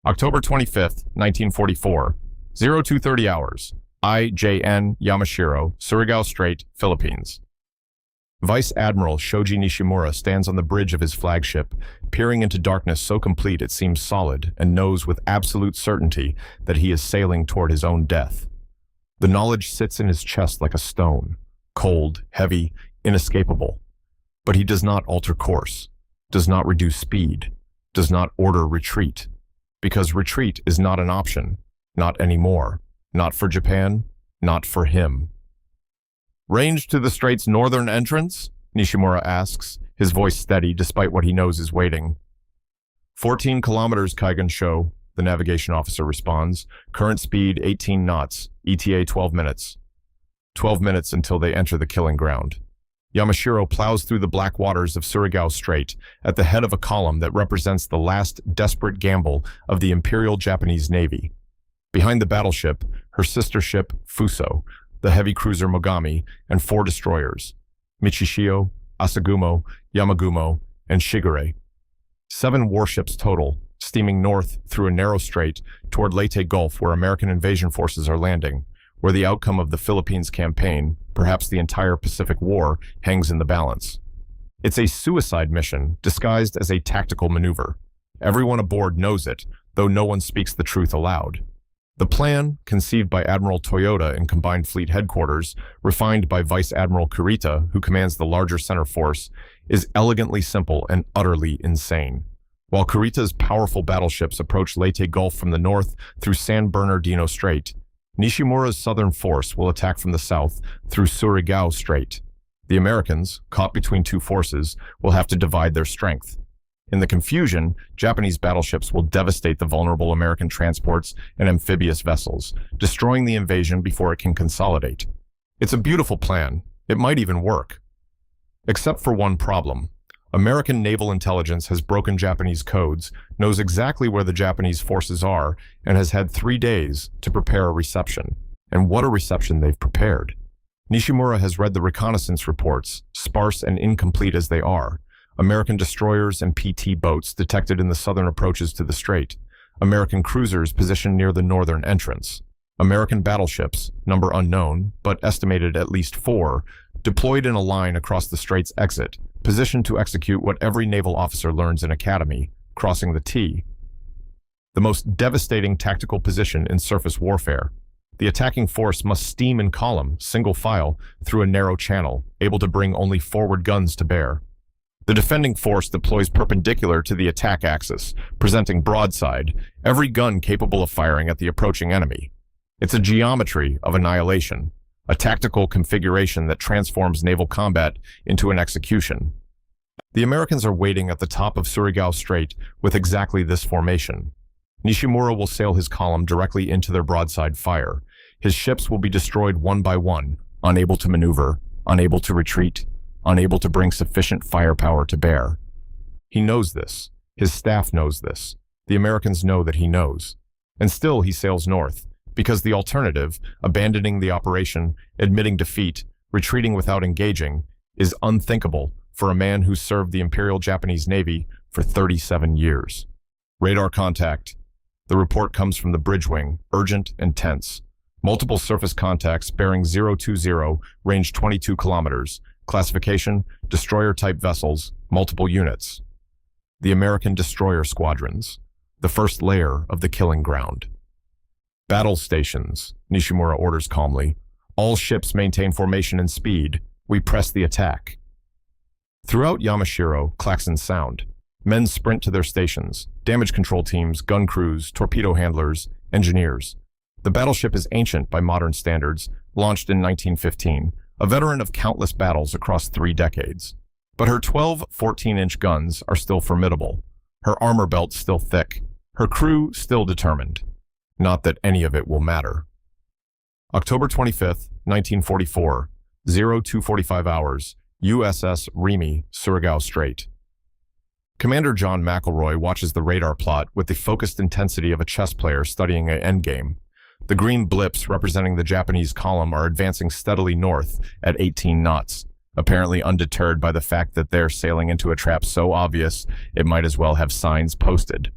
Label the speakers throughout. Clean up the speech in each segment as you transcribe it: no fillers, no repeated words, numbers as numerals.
Speaker 1: October 25th, 1944, 0230 hours, IJN Yamashiro, Surigao Strait, Philippines. Vice Admiral Shoji Nishimura stands on the bridge of his flagship, peering into darkness so complete it seems solid, and knows with absolute certainty that he is sailing toward his own death. The knowledge sits in his chest like a stone, cold, heavy, inescapable. But he does not alter course, does not reduce speed, does not order retreat, because retreat is not an option, not anymore, not for Japan, not for him. Range to the strait's northern entrance? Nishimura asks, his voice steady despite what he knows is waiting. 14 kilometers, Kaigan Sho, the navigation officer responds. Current speed 18 knots, ETA 12 minutes. 12 minutes until they enter the killing ground. Yamashiro plows through the black waters of Surigao Strait at the head of a column that represents the last desperate gamble of the Imperial Japanese Navy. Behind the battleship, her sister ship, Fuso, the heavy cruiser Mogami, and 4 destroyers, Michishio, Asagumo, Yamagumo, and Shigure. 7 warships total, steaming north through a narrow strait toward Leyte Gulf where American invasion forces are landing, where the outcome of the Philippines campaign, perhaps the entire Pacific War, hangs in the balance. It's a suicide mission disguised as a tactical maneuver. Everyone aboard knows it, though no one speaks the truth aloud. The plan, conceived by Admiral Toyota in Combined Fleet Headquarters, refined by Vice Admiral Kurita, who commands the larger center force, is elegantly simple and utterly insane. While Kurita's powerful battleships approach Leyte Gulf from the north through San Bernardino Strait, Nishimura's southern force will attack from the south through Surigao Strait. The Americans, caught between 2 forces, will have to divide their strength. In the confusion, Japanese battleships will devastate the vulnerable American transports and amphibious vessels, destroying the invasion before it can consolidate. It's a beautiful plan. It might even work. Except for one problem. American naval intelligence has broken Japanese codes, knows exactly where the Japanese forces are, and has had 3 days to prepare a reception. And what a reception they've prepared. Nishimura has read the reconnaissance reports, sparse and incomplete as they are. American destroyers and PT boats detected in the southern approaches to the strait. American cruisers positioned near the northern entrance. American battleships, number unknown, but estimated at least 4, deployed in a line across the strait's exit, positioned to execute what every naval officer learns in academy, crossing the T. The most devastating tactical position in surface warfare. The attacking force must steam in column, single file, through a narrow channel, able to bring only forward guns to bear. The defending force deploys perpendicular to the attack axis, presenting broadside, every gun capable of firing at the approaching enemy. It's a geometry of annihilation, a tactical configuration that transforms naval combat into an execution. The Americans are waiting at the top of Surigao Strait with exactly this formation. Nishimura will sail his column directly into their broadside fire. His ships will be destroyed one by one, unable to maneuver, unable to retreat, unable to bring sufficient firepower to bear. He knows this. His staff knows this. The Americans know that he knows. And still he sails north, because the alternative, abandoning the operation, admitting defeat, retreating without engaging, is unthinkable for a man who served the Imperial Japanese Navy for 37 years. Radar contact. The report comes from the bridge wing, urgent and tense. Multiple surface contacts bearing 020, range 22 kilometers. Classification, destroyer-type vessels, multiple units. The American destroyer squadrons, the first layer of the killing ground. Battle stations, Nishimura orders calmly. All ships maintain formation and speed. We press the attack. Throughout Yamashiro, klaxons sound. Men sprint to their stations. Damage control teams, gun crews, torpedo handlers, engineers. The battleship is ancient by modern standards, launched in 1915. A veteran of countless battles across 3 decades. But her 12 14-inch guns are still formidable. Her armor belt still thick. Her crew still determined. Not that any of it will matter. October 25th, 1944, 0245 hours, USS Remy, Surigao Strait. Commander John McElroy watches the radar plot with the focused intensity of a chess player studying an endgame. The green blips representing the Japanese column are advancing steadily north at 18 knots, apparently undeterred by the fact that they're sailing into a trap so obvious it might as well have signs posted.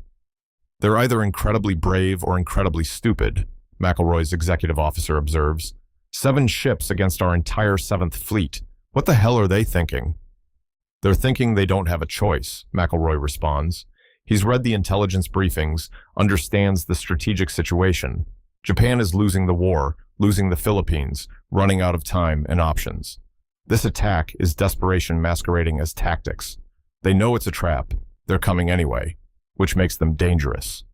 Speaker 1: They're either incredibly brave or incredibly stupid, McElroy's executive officer observes. 7 ships against our entire 7th Fleet. What the hell are they thinking? They're thinking they don't have a choice, McElroy responds. He's read the intelligence briefings, understands the strategic situation. Japan is losing the war, losing the Philippines, running out of time and options. This attack is desperation masquerading as tactics. They know it's a trap. They're coming anyway, which makes them dangerous.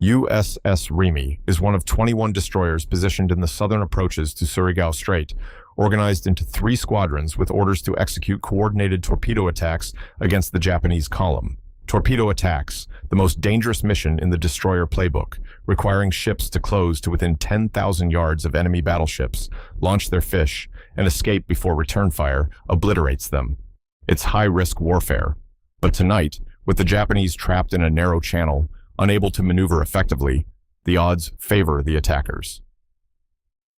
Speaker 1: USS Remy is one of 21 destroyers positioned in the southern approaches to Surigao Strait, organized into 3 squadrons with orders to execute coordinated torpedo attacks against the Japanese column. Torpedo attacks, the most dangerous mission in the destroyer playbook, requiring ships to close to within 10,000 yards of enemy battleships, launch their fish, and escape before return fire obliterates them. It's high-risk warfare. But tonight, with the Japanese trapped in a narrow channel, unable to maneuver effectively, the odds favor the attackers.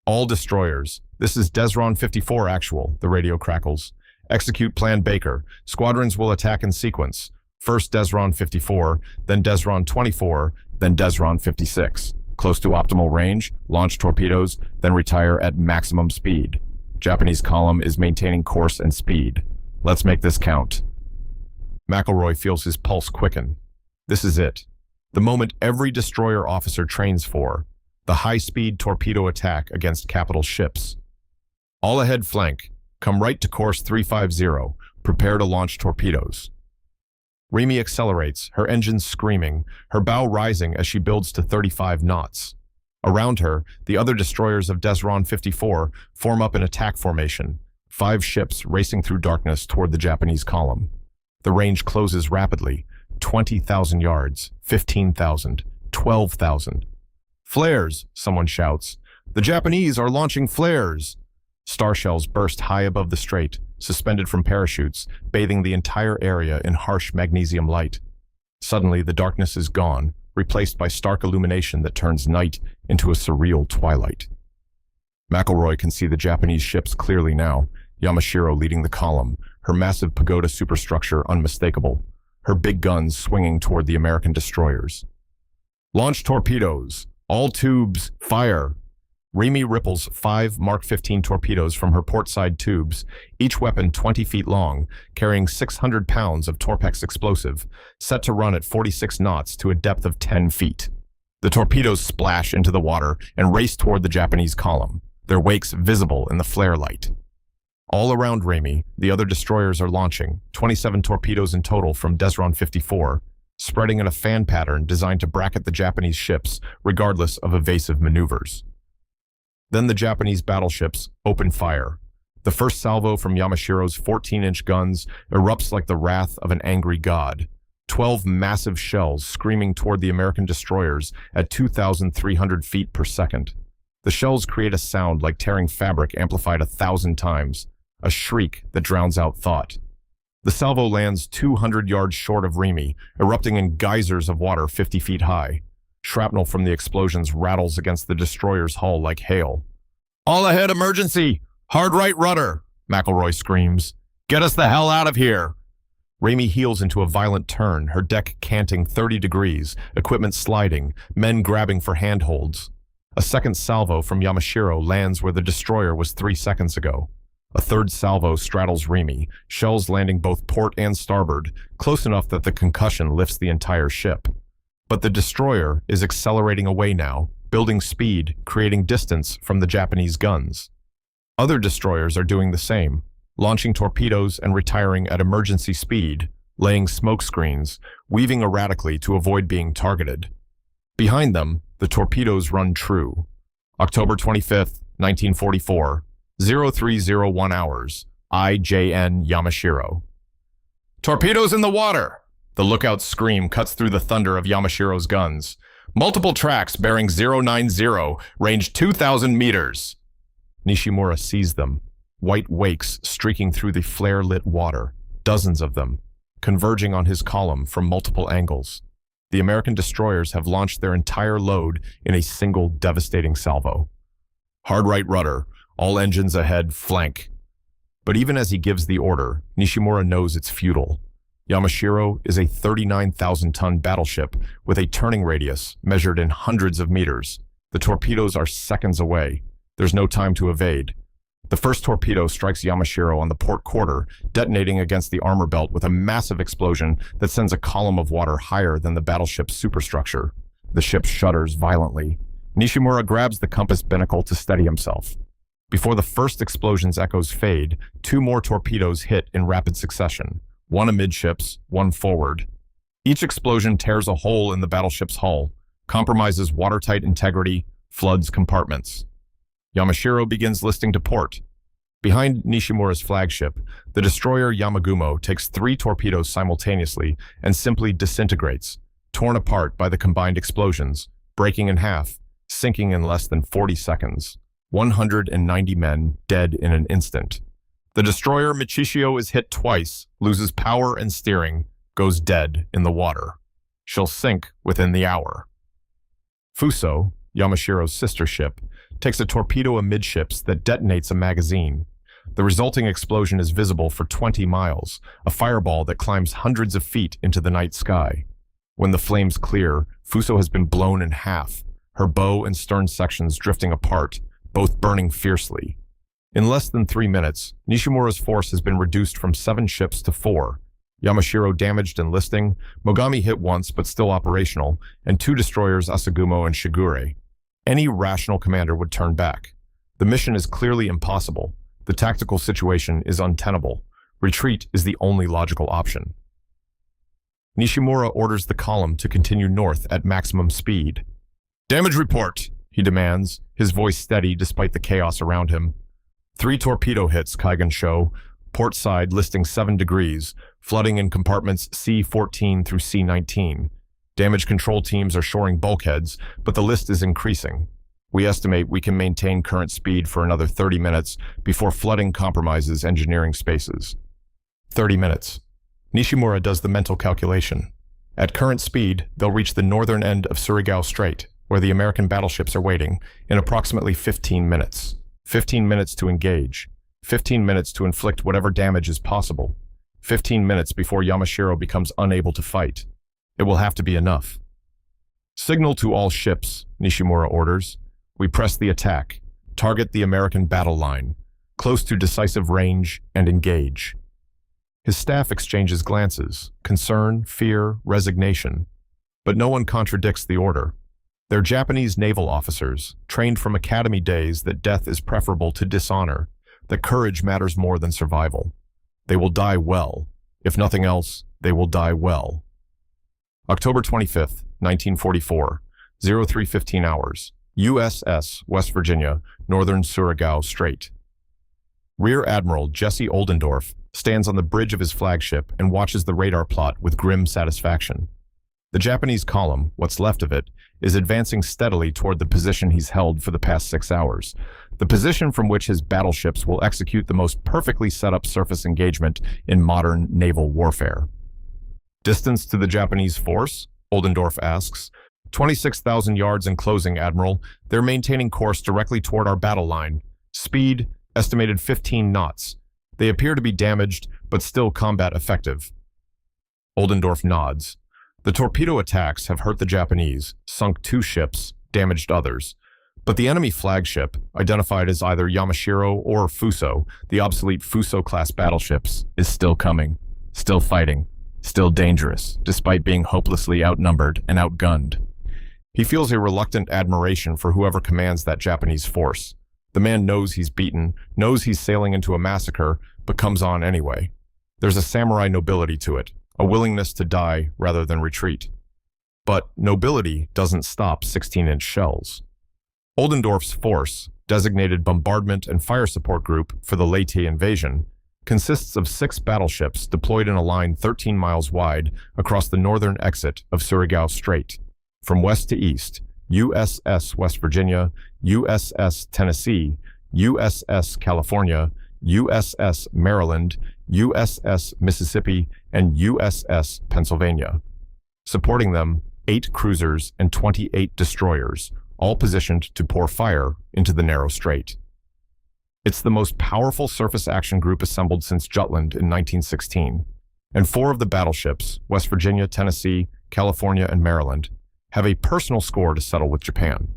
Speaker 1: All destroyers. This is Desron 54 actual, the radio crackles. Execute Plan Baker. Squadrons will attack in sequence. First Desron 54, then Desron 24, then Desron 56. Close to optimal range, launch torpedoes, then retire at maximum speed. Japanese column is maintaining course and speed. Let's make this count. McElroy feels his pulse quicken. This is it. The moment every destroyer officer trains for, the high-speed torpedo attack against capital ships. All ahead flank, come right to course 350, prepare to launch torpedoes. Remy accelerates, her engines screaming, her bow rising as she builds to 35 knots. Around her, the other destroyers of Desron 54 form up in attack formation, 5 ships racing through darkness toward the Japanese column. The range closes rapidly, 20,000 yards, 15,000, 12,000. Flares, someone shouts. The Japanese are launching flares. Star shells burst high above the strait, suspended from parachutes, bathing the entire area in harsh magnesium light. Suddenly, the darkness is gone, replaced by stark illumination that turns night into a surreal twilight. McElroy can see the Japanese ships clearly now, Yamashiro leading the column, her massive pagoda superstructure unmistakable, her big guns swinging toward the American destroyers. Launch torpedoes! All tubes, fire! Remy ripples 5 Mark 15 torpedoes from her portside tubes, each weapon 20 feet long, carrying 600 pounds of Torpex explosive, set to run at 46 knots to a depth of 10 feet. The torpedoes splash into the water and race toward the Japanese column, their wakes visible in the flare light. All around Remy, the other destroyers are launching, 27 torpedoes in total from Desron 54, spreading in a fan pattern designed to bracket the Japanese ships, regardless of evasive maneuvers. Then the Japanese battleships open fire. The first salvo from Yamashiro's 14-inch guns erupts like the wrath of an angry god. 12 massive shells screaming toward the American destroyers at 2,300 feet per second. The shells create a sound like tearing fabric amplified 1,000 times, a shriek that drowns out thought. The salvo lands 200 yards short of Remy, erupting in geysers of water 50 feet high. Shrapnel from the explosions rattles against the destroyer's hull like hail. All ahead emergency! Hard right rudder! McElroy screams. Get us the hell out of here! Remy heels into a violent turn, her deck canting 30 degrees, equipment sliding, men grabbing for handholds. A second salvo from Yamashiro lands where the destroyer was 3 seconds ago. A third salvo straddles Remy, shells landing both port and starboard, close enough that the concussion lifts the entire ship. But the destroyer is accelerating away now, building speed, creating distance from the Japanese guns. Other destroyers are doing the same, launching torpedoes and retiring at emergency speed, laying smoke screens, weaving erratically to avoid being targeted. Behind them, the torpedoes run true. October 25th, 1944, 0301 hours, IJN Yamashiro. Torpedoes in the water! The lookout's scream cuts through the thunder of Yamashiro's guns. Multiple tracks bearing 090, range 2,000 meters. Nishimura sees them, white wakes streaking through the flare-lit water, dozens of them, converging on his column from multiple angles. The American destroyers have launched their entire load in a single devastating salvo. Hard right rudder, all engines ahead, flank. But even as he gives the order, Nishimura knows it's futile. Yamashiro is a 39,000-ton battleship with a turning radius measured in hundreds of meters. The torpedoes are seconds away. There's no time to evade. The first torpedo strikes Yamashiro on the port quarter, detonating against the armor belt with a massive explosion that sends a column of water higher than the battleship's superstructure. The ship shudders violently. Nishimura grabs the compass binnacle to steady himself. Before the first explosion's echoes fade, two more torpedoes hit in rapid succession, one amidships, one forward. Each explosion tears a hole in the battleship's hull, compromises watertight integrity, floods compartments. Yamashiro begins listing to port. Behind Nishimura's flagship, the destroyer Yamagumo takes 3 torpedoes simultaneously and simply disintegrates, torn apart by the combined explosions, breaking in half, sinking in less than 40 seconds. 190 men dead in an instant. The destroyer Michishio is hit twice, loses power and steering, goes dead in the water. She'll sink within the hour. Fuso, Yamashiro's sister ship, takes a torpedo amidships that detonates a magazine. The resulting explosion is visible for 20 miles, a fireball that climbs hundreds of feet into the night sky. When the flames clear, Fuso has been blown in half, her bow and stern sections drifting apart, both burning fiercely. In less than 3 minutes, Nishimura's force has been reduced from 7 ships to 4. Yamashiro damaged and listing, Mogami hit once but still operational, and 2 destroyers Asagumo and Shigure. Any rational commander would turn back. The mission is clearly impossible. The tactical situation is untenable. Retreat is the only logical option. Nishimura orders the column to continue north at maximum speed. "Damage report," he demands, his voice steady despite the chaos around him. 3 torpedo hits, Kaigan show. Port side listing 7 degrees, flooding in compartments C14 through C19. Damage control teams are shoring bulkheads, but the list is increasing. We estimate we can maintain current speed for another 30 minutes before flooding compromises engineering spaces. 30 minutes. Nishimura does the mental calculation. At current speed, they'll reach the northern end of Surigao Strait, where the American battleships are waiting, in approximately 15 minutes. 15 minutes to engage. 15 minutes to inflict whatever damage is possible. 15 minutes before Yamashiro becomes unable to fight. It will have to be enough. "Signal to all ships," Nishimura orders. "We press the attack. Target the American battle line. Close to decisive range and engage." His staff exchanges glances, concern, fear, resignation. But no one contradicts the order. They're Japanese naval officers, trained from academy days that death is preferable to dishonor, that courage matters more than survival. They will die well. If nothing else, they will die well. October 25th, 1944, 03:15 hours, USS West Virginia, Northern Surigao Strait. Rear Admiral Jesse Oldendorf stands on the bridge of his flagship and watches the radar plot with grim satisfaction. The Japanese column, what's left of it, is advancing steadily toward the position he's held for the past 6 hours, the position from which his battleships will execute the most perfectly set-up surface engagement in modern naval warfare. "Distance to the Japanese force?" Oldendorf asks. 26,000 yards and closing, Admiral. They're maintaining course directly toward our battle line. Speed, estimated 15 knots. They appear to be damaged, but still combat effective." Oldendorf nods. The torpedo attacks have hurt the Japanese, sunk 2 ships, damaged others. But the enemy flagship, identified as either Yamashiro or Fuso, the obsolete Fuso-class battleships, is still coming, still fighting. Still dangerous, despite being hopelessly outnumbered and outgunned. He feels a reluctant admiration for whoever commands that Japanese force. The man knows he's beaten, knows he's sailing into a massacre, but comes on anyway. There's a samurai nobility to it, a willingness to die rather than retreat. But nobility doesn't stop 16-inch shells. Oldendorf's force, designated Bombardment and Fire Support Group for the Leyte invasion, consists of 6 battleships deployed in a line 13 miles wide across the northern exit of Surigao Strait. From west to east, USS West Virginia, USS Tennessee, USS California, USS Maryland, USS Mississippi, and USS Pennsylvania. Supporting them, 8 cruisers and 28 destroyers, all positioned to pour fire into the narrow strait. It's the most powerful surface action group assembled since Jutland in 1916, and 4 of the battleships, West Virginia, Tennessee, California, and Maryland, have a personal score to settle with Japan.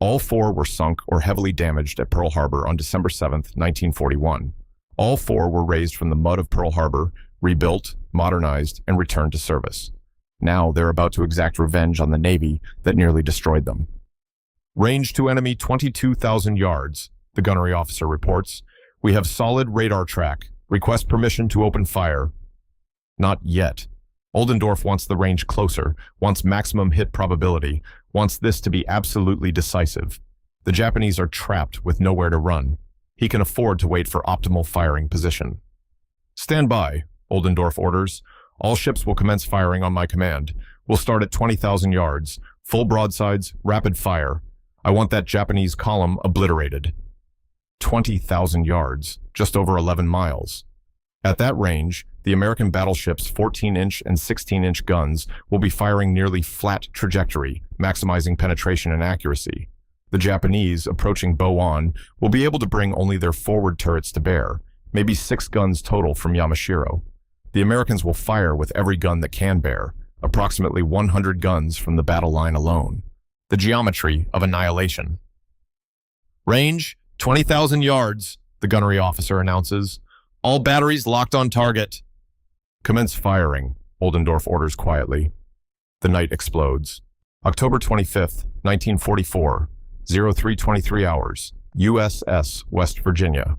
Speaker 1: All 4 were sunk or heavily damaged at Pearl Harbor on December 7, 1941. All 4 were raised from the mud of Pearl Harbor, rebuilt, modernized, and returned to service. Now they're about to exact revenge on the Navy that nearly destroyed them. Range to enemy 22,000 yards, the gunnery officer reports. We have solid radar track. Request permission to open fire. Not yet. Oldendorf wants the range closer, wants maximum hit probability, wants this to be absolutely decisive. The Japanese are trapped with nowhere to run. He can afford to wait for optimal firing position. Stand by, Oldendorf orders. All ships will commence firing on my command. We'll start at 20,000 yards. Full broadsides, rapid fire. I want that Japanese column obliterated. 20,000 yards, just over 11 miles. At that range, the American battleship's 14-inch and 16-inch guns will be firing nearly flat trajectory, maximizing penetration and accuracy. The Japanese, approaching bow on, will be able to bring only their forward turrets to bear, maybe 6 guns total from Yamashiro. The Americans will fire with every gun that can bear, approximately 100 guns from the battle line alone. The geometry of annihilation. Range, 20,000 yards, the gunnery officer announces. All batteries locked on target. Commence firing, Oldendorf orders quietly. The night explodes. October 25th, 1944, 03:23 hours, USS West Virginia.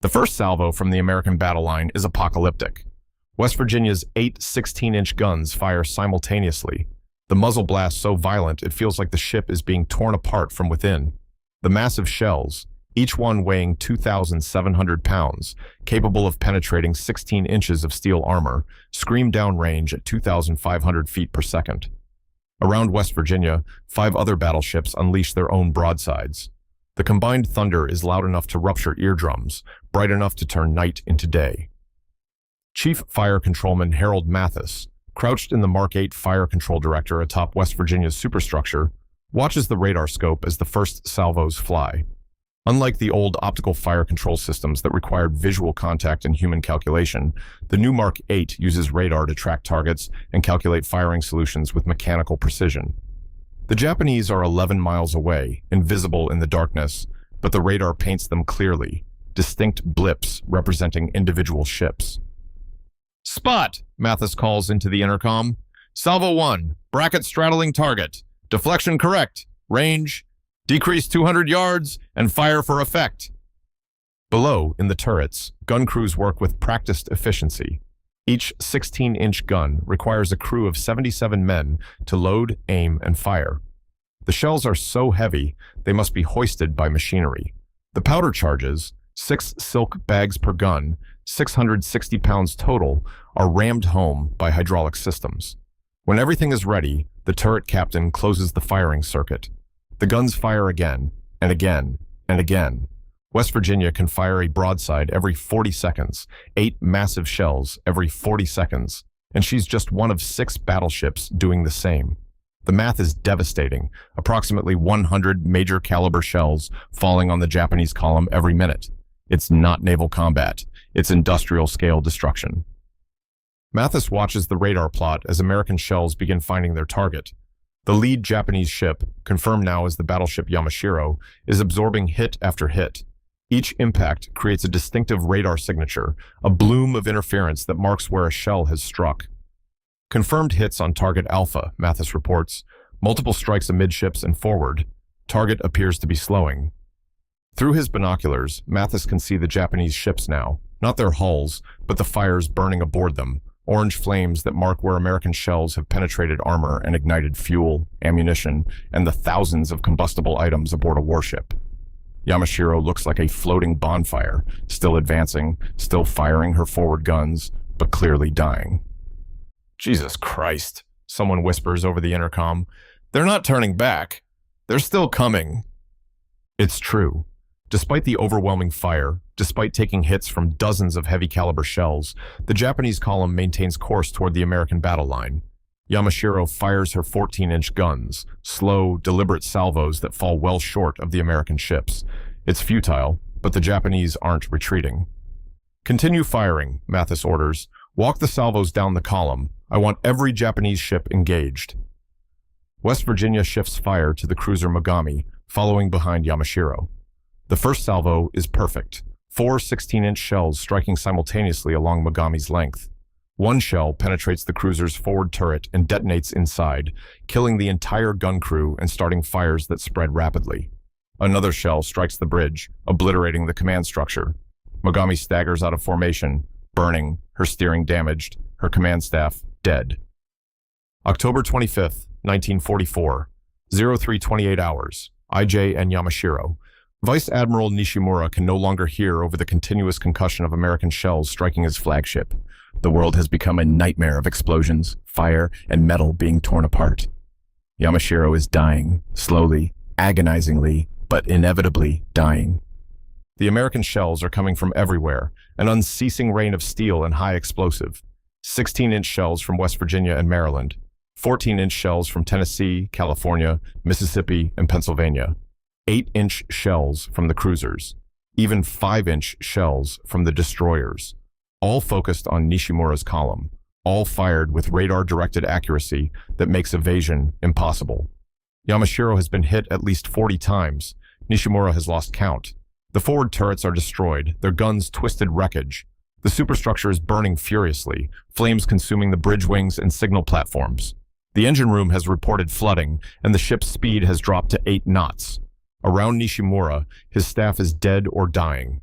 Speaker 1: The first salvo from the American battle line is apocalyptic. West Virginia's 8 16-inch guns fire simultaneously. The muzzle blast so violent it feels like the ship is being torn apart from within. The massive shells, each one weighing 2,700 pounds, capable of penetrating 16 inches of steel armor, scream downrange at 2,500 feet per second. Around West Virginia, 5 other battleships unleash their own broadsides. The combined thunder is loud enough to rupture eardrums, bright enough to turn night into day. Chief Fire Controlman Harold Mathis, crouched in the Mark 8 Fire Control Director atop West Virginia's superstructure, watches the radar scope as the first salvos fly. Unlike the old optical fire control systems that required visual contact and human calculation, the new Mark 8 uses radar to track targets and calculate firing solutions with mechanical precision. The Japanese are 11 miles away, invisible in the darkness, but the radar paints them clearly, distinct blips representing individual ships. Spot, Mathis calls into the intercom. Salvo 1, bracket straddling target. Deflection correct. Range, decrease 200 yards, and fire for effect. Below, in the turrets, gun crews work with practiced efficiency. Each 16-inch gun requires a crew of 77 men to load, aim, and fire. The shells are so heavy, they must be hoisted by machinery. The powder charges, 6 silk bags per gun, 660 pounds total, are rammed home by hydraulic systems. When everything is ready, the turret captain closes the firing circuit. The guns fire again, and again, and again. West Virginia can fire a broadside every 40 seconds, 8 massive shells every 40 seconds, and she's just one of 6 battleships doing the same. The math is devastating, approximately 100 major caliber shells falling on the Japanese column every minute. It's not naval combat, it's industrial scale destruction. Mathis watches the radar plot as American shells begin finding their target. The lead Japanese ship, confirmed now as the battleship Yamashiro, is absorbing hit after hit. Each impact creates a distinctive radar signature, a bloom of interference that marks where a shell has struck. Confirmed hits on target Alpha, Mathis reports. Multiple strikes amidships and forward. Target appears to be slowing. Through his binoculars, Mathis can see the Japanese ships now, not their hulls, but the fires burning aboard them, orange flames that mark where American shells have penetrated armor and ignited fuel, ammunition, and the thousands of combustible items aboard a warship. Yamashiro looks like a floating bonfire, still advancing, still firing her forward guns, but clearly dying. Jesus Christ, someone whispers over the intercom. They're not turning back. They're still coming. It's true. Despite the overwhelming fire, despite taking hits from dozens of heavy caliber shells, the Japanese column maintains course toward the American battle line. Yamashiro fires her 14-inch guns, slow, deliberate salvos that fall well short of the American ships. It's futile, but the Japanese aren't retreating. Continue firing, Mathis orders. Walk the salvos down the column. I want every Japanese ship engaged. West Virginia shifts fire to the cruiser Mogami, following behind Yamashiro. The first salvo is perfect. 4 16-inch shells striking simultaneously along Mogami's length. One shell penetrates the cruiser's forward turret and detonates inside, killing the entire gun crew and starting fires that spread rapidly. Another shell strikes the bridge, obliterating the command structure. Mogami staggers out of formation, burning, her steering damaged, her command staff dead. October 25th, 1944, 0328 hours, IJ and Yamashiro. Vice Admiral Nishimura can no longer hear over the continuous concussion of American shells striking his flagship. The world has become a nightmare of explosions, fire, and metal being torn apart. Yamashiro is dying, slowly, agonizingly, but inevitably dying. The American shells are coming from everywhere, an unceasing rain of steel and high explosive. 16-inch shells from West Virginia and Maryland, 14-inch shells from Tennessee, California, Mississippi, and Pennsylvania, 8-inch shells from the cruisers, even 5-inch shells from the destroyers, all focused on Nishimura's column, all fired with radar-directed accuracy that makes evasion impossible. Yamashiro has been hit at least 40 times. Nishimura has lost count. The forward turrets are destroyed, their guns twisted wreckage. The superstructure is burning furiously, flames consuming the bridge wings and signal platforms. The engine room has reported flooding, and the ship's speed has dropped to 8 knots. Around Nishimura, his staff is dead or dying.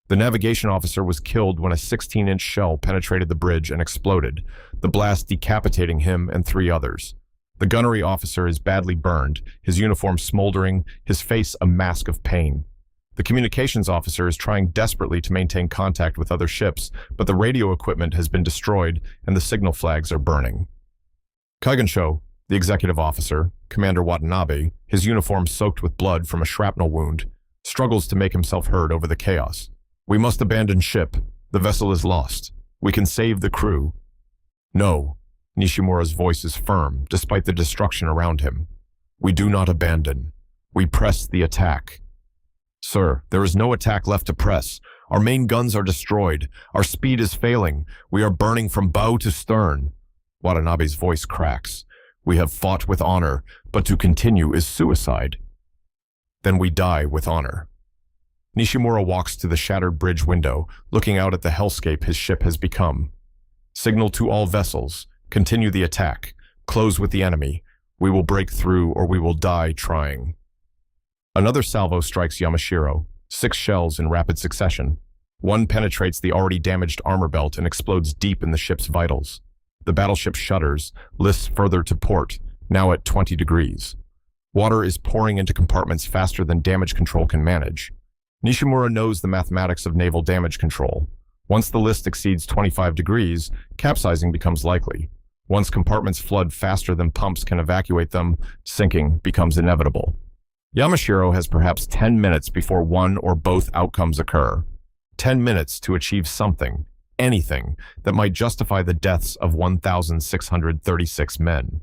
Speaker 1: The navigation officer was killed when a 16-inch shell penetrated the bridge and exploded, the blast decapitating him and 3 others. The gunnery officer is badly burned, his uniform smoldering, his face a mask of pain. The communications officer is trying desperately to maintain contact with other ships, but the radio equipment has been destroyed and the signal flags are burning. Kaigensho, the executive officer, Commander Watanabe, his uniform soaked with blood from a shrapnel wound, struggles to make himself heard over the chaos. "We must abandon ship. The vessel is lost. We can save the crew." "No." Nishimura's voice is firm, despite the destruction around him. "We do not abandon. We press the attack." "Sir, there is no attack left to press. Our main guns are destroyed. Our speed is failing. We are burning from bow to stern." Watanabe's voice cracks. "We have fought with honor, but to continue is suicide." "Then we die with honor." Nishimura walks to the shattered bridge window, looking out at the hellscape his ship has become. "Signal to all vessels. Continue the attack. Close with the enemy. We will break through or we will die trying." Another salvo strikes Yamashiro, 6 shells in rapid succession. One penetrates the already damaged armor belt and explodes deep in the ship's vitals. The battleship shudders, lists further to port, now at 20 degrees. Water is pouring into compartments faster than damage control can manage. Nishimura knows the mathematics of naval damage control. Once the list exceeds 25 degrees, capsizing becomes likely. Once compartments flood faster than pumps can evacuate them, sinking becomes inevitable. Yamashiro has perhaps 10 minutes before one or both outcomes occur. 10 minutes to achieve something, anything, that might justify the deaths of 1,636 men.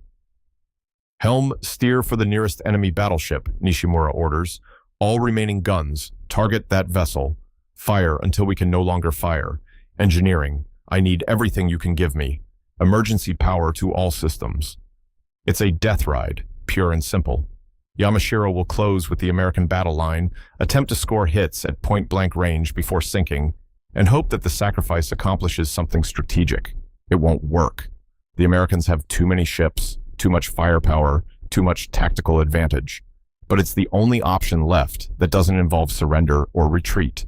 Speaker 1: "Helm, steer for the nearest enemy battleship," Nishimura orders. "All remaining guns, target that vessel. Fire until we can no longer fire. Engineering, I need everything you can give me. Emergency power to all systems." It's a death ride, pure and simple. Yamashiro will close with the American battle line, attempt to score hits at point-blank range before sinking, and hope that the sacrifice accomplishes something strategic. It won't work. The Americans have too many ships, too much firepower, too much tactical advantage. But it's the only option left that doesn't involve surrender or retreat.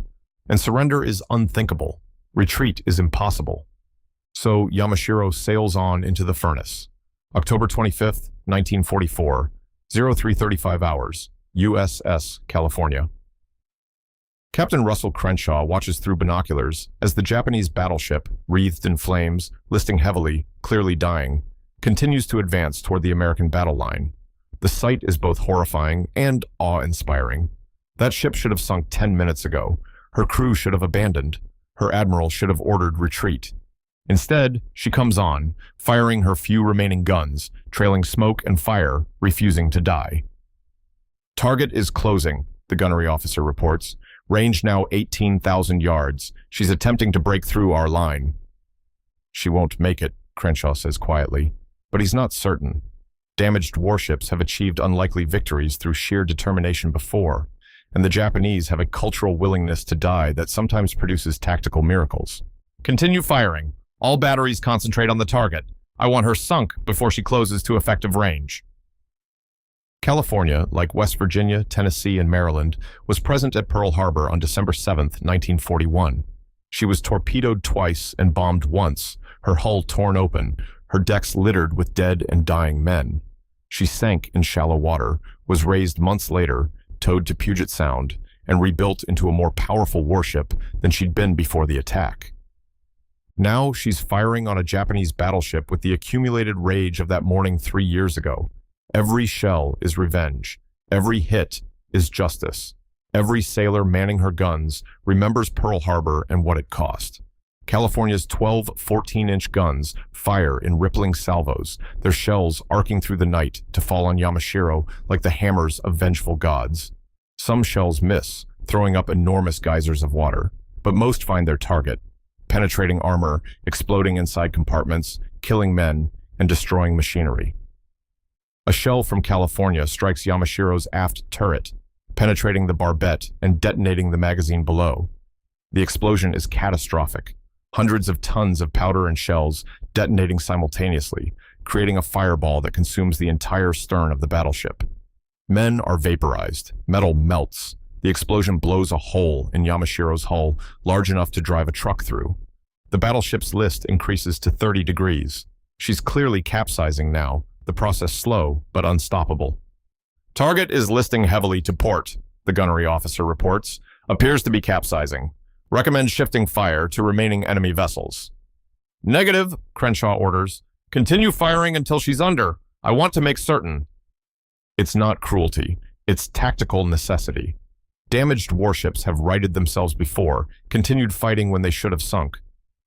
Speaker 1: And surrender is unthinkable. Retreat is impossible. So Yamashiro sails on into the furnace. October 25th, 1944, 0335 hours, USS California. Captain Russell Crenshaw watches through binoculars as the Japanese battleship, wreathed in flames, listing heavily, clearly dying, continues to advance toward the American battle line. The sight is both horrifying and awe-inspiring. That ship should have sunk 10 minutes ago. Her crew should have abandoned. Her admiral should have ordered retreat. Instead, she comes on, firing her few remaining guns, trailing smoke and fire, refusing to die. "Target is closing," the gunnery officer reports. "Range now 18,000 yards. She's attempting to break through our line." She won't make it, Crenshaw says quietly, but he's not certain. Damaged warships have achieved unlikely victories through sheer determination before, and the Japanese have a cultural willingness to die that sometimes produces tactical miracles. Continue firing. All batteries concentrate on the target. I want her sunk before she closes to effective range. California, like West Virginia, Tennessee, and Maryland, was present at Pearl Harbor on December 7, 1941. She was torpedoed twice and bombed once, her hull torn open, her decks littered with dead and dying men. She sank in shallow water, was raised months later, towed to Puget Sound, and rebuilt into a more powerful warship than she'd been before the attack. Now she's firing on a Japanese battleship with the accumulated rage of that morning 3 years ago. Every shell is revenge. Every hit is justice. Every sailor manning her guns remembers Pearl Harbor and what it cost. California's 12 14-inch guns fire in rippling salvos, their shells arcing through the night to fall on Yamashiro like the hammers of vengeful gods. Some shells miss, throwing up enormous geysers of water, but most find their target, penetrating armor, exploding inside compartments, killing men, and destroying machinery. A shell from California strikes Yamashiro's aft turret, penetrating the barbette and detonating the magazine below. The explosion is catastrophic. Hundreds of tons of powder and shells detonating simultaneously, creating a fireball that consumes the entire stern of the battleship. Men are vaporized. Metal melts. The explosion blows a hole in Yamashiro's hull large enough to drive a truck through. The battleship's list increases to 30 degrees. She's clearly capsizing now, the process slow but unstoppable. Target is listing heavily to port, the gunnery officer reports. Appears to be capsizing. Recommend shifting fire to remaining enemy vessels. Negative, Crenshaw orders. Continue firing until she's under. I want to make certain. It's not cruelty. It's tactical necessity. Damaged warships have righted themselves before, continued fighting when they should have sunk.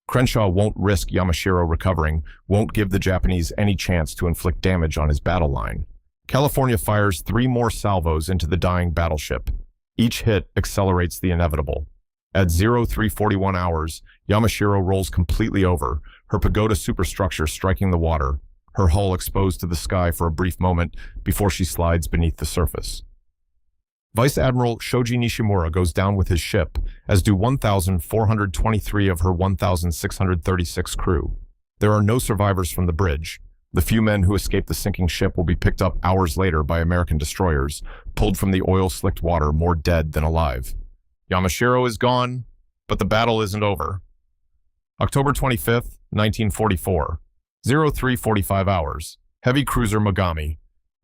Speaker 1: Crenshaw won't risk Yamashiro recovering, won't give the Japanese any chance to inflict damage on his battle line. California fires 3 more salvos into the dying battleship. Each hit accelerates the inevitable. At 0341 hours, Yamashiro rolls completely over, her pagoda superstructure striking the water, her hull exposed to the sky for a brief moment before she slides beneath the surface. Vice Admiral Shoji Nishimura goes down with his ship, as do 1,423 of her 1,636 crew. There are no survivors from the bridge. The few men who escaped the sinking ship will be picked up hours later by American destroyers, pulled from the oil-slicked water more dead than alive. Yamashiro is gone, but the battle isn't over. October 25th, 1944, 0345 hours, heavy cruiser Mogami.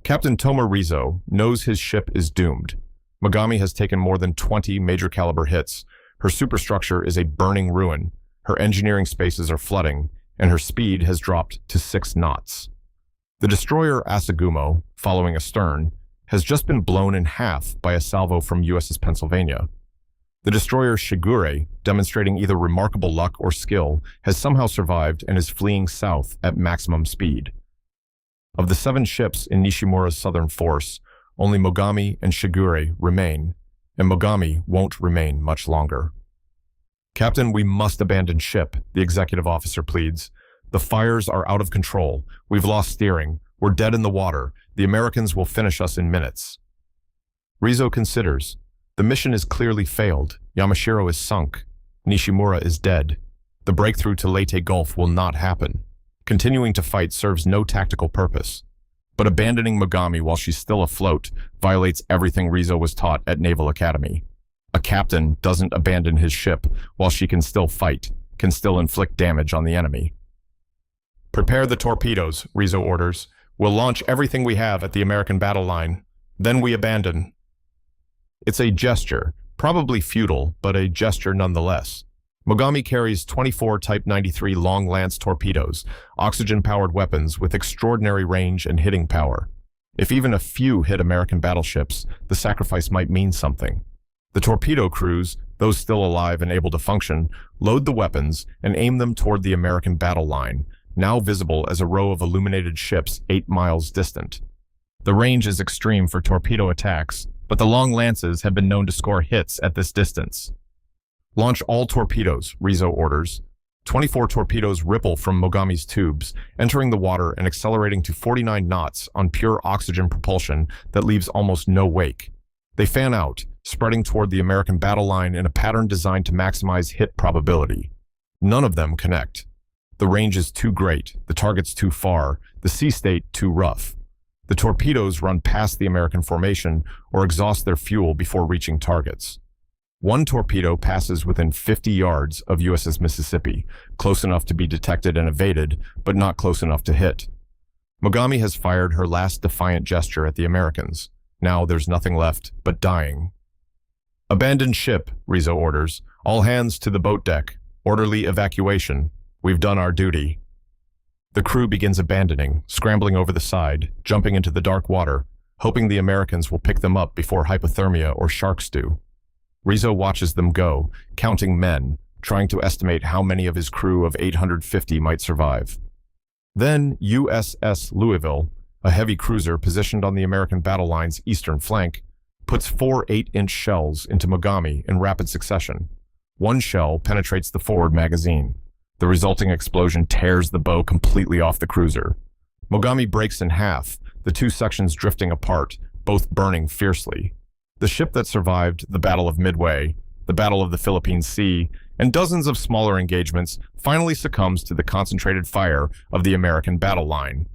Speaker 1: Captain Toma Rizzo knows his ship is doomed. Mogami has taken more than 20 major caliber hits. Her superstructure is a burning ruin. Her engineering spaces are flooding, and her speed has dropped to 6 knots. The destroyer Asagumo, following astern, has just been blown in half by a salvo from USS Pennsylvania. The destroyer Shigure, demonstrating either remarkable luck or skill, has somehow survived and is fleeing south at maximum speed. Of the 7 ships in Nishimura's southern force, only Mogami and Shigure remain, and Mogami won't remain much longer. Captain, we must abandon ship, the executive officer pleads. The fires are out of control. We've lost steering. We're dead in the water. The Americans will finish us in minutes. Rizzo considers. The mission is clearly failed. Yamashiro is sunk. Nishimura is dead. The breakthrough to Leyte Gulf will not happen. Continuing to fight serves no tactical purpose. But abandoning Mogami while she's still afloat violates everything Rizzo was taught at Naval Academy. A captain doesn't abandon his ship while she can still fight, can still inflict damage on the enemy. Prepare the torpedoes, Rizzo orders. We'll launch everything we have at the American battle line. Then we abandon. It's a gesture, probably futile, but a gesture nonetheless. Mogami carries 24 Type 93 long lance torpedoes, oxygen-powered weapons with extraordinary range and hitting power. If even a few hit American battleships, the sacrifice might mean something. The torpedo crews, those still alive and able to function, load the weapons and aim them toward the American battle line, now visible as a row of illuminated ships 8 miles distant. The range is extreme for torpedo attacks, but the long lances have been known to score hits at this distance. Launch all torpedoes, Rizzo orders. 24 torpedoes ripple from Mogami's tubes, entering the water and accelerating to 49 knots on pure oxygen propulsion that leaves almost no wake. They fan out, spreading toward the American battle line in a pattern designed to maximize hit probability. None of them connect. The range is too great, the target's too far, the sea state too rough. The torpedoes run past the American formation or exhaust their fuel before reaching targets. One torpedo passes within 50 yards of USS Mississippi, close enough to be detected and evaded, but not close enough to hit. Mogami has fired her last defiant gesture at the Americans. Now there's nothing left but dying. "Abandon ship," Rizzo orders. "All hands to the boat deck. Orderly evacuation. We've done our duty." The crew begins abandoning, scrambling over the side, jumping into the dark water, hoping the Americans will pick them up before hypothermia or sharks do. Rizzo watches them go, counting men, trying to estimate how many of his crew of 850 might survive. Then USS Louisville, a heavy cruiser positioned on the American battle line's eastern flank, puts 4 8-inch shells into Mogami in rapid succession. One shell penetrates the forward magazine. The resulting explosion tears the bow completely off the cruiser. Mogami breaks in half, the two sections drifting apart, both burning fiercely. The ship that survived the Battle of Midway, the Battle of the Philippine Sea, and dozens of smaller engagements finally succumbs to the concentrated fire of the American battle line.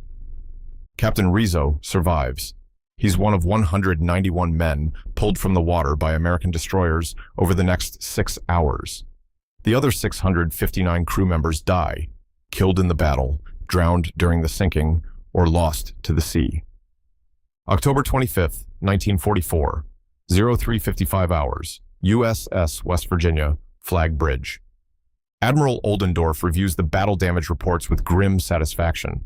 Speaker 1: Captain Rizzo survives. He's one of 191 men pulled from the water by American destroyers over the next 6 hours. The other 659 crew members die, killed in the battle, drowned during the sinking, or lost to the sea. October 25th, 1944, 03:55 hours, USS West Virginia, Flag Bridge. Admiral Oldendorf reviews the battle damage reports with grim satisfaction.